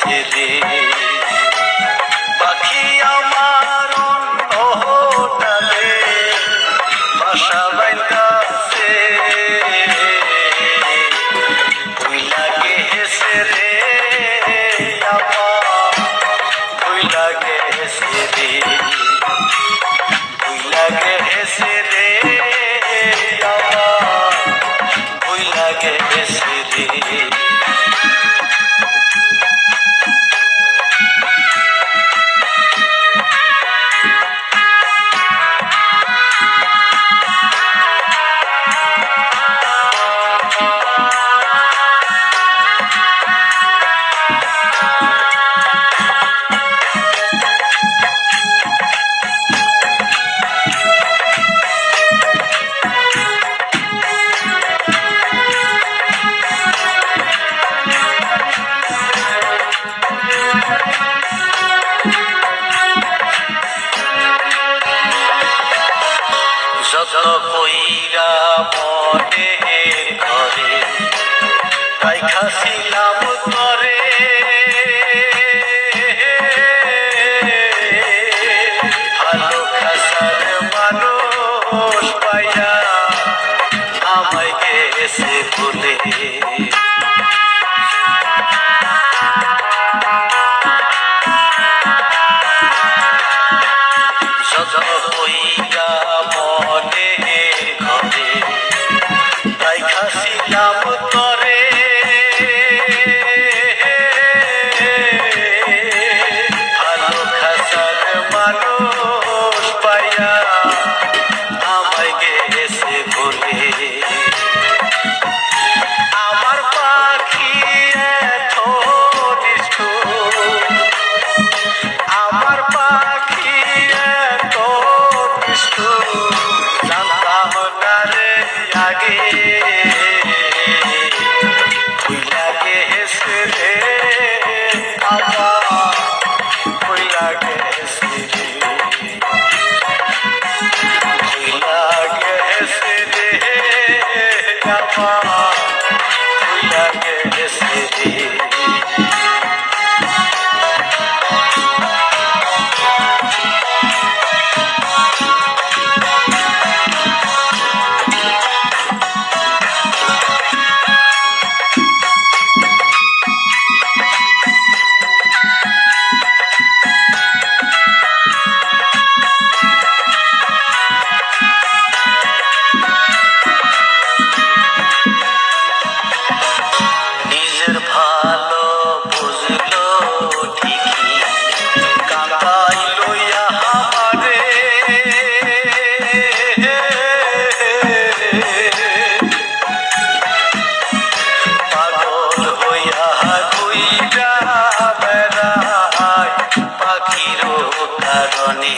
গেছে রে পাখি আমার অন্তরে বাসা বাইন্দাছে ভুইলা গেছে রে আমার ভুইলা গেছে রে ভুইলা গেছে রে আমার ভুইলা গেছে রে যত কইরা মনের ঘরে রাইখাছিলাম তরে ভালো খাসার মানুষ পাইয়া আমায় গেছে ভুলে যত কইরা মনের ঘরে রাইখাছিলাম তরে ভালো খাসার মানুষ পাইয়া আমায় গেছে ভুলে আমার পাখি এত নিষ্ঠুর আমার পাখি এত নিষ্ঠুর জানতাম না রে আগে ভুইলা গেছে রে আমার ভুইলা গেছে রে ভুইলা গেছে রে আমার ভুইলা গেছে রে নিজের ভালো বুঝলো ঠিকই কাঁদাই লইয়া আমারে পাগল হইয়া ঘুইরা বেড়ায় পাখির কারণে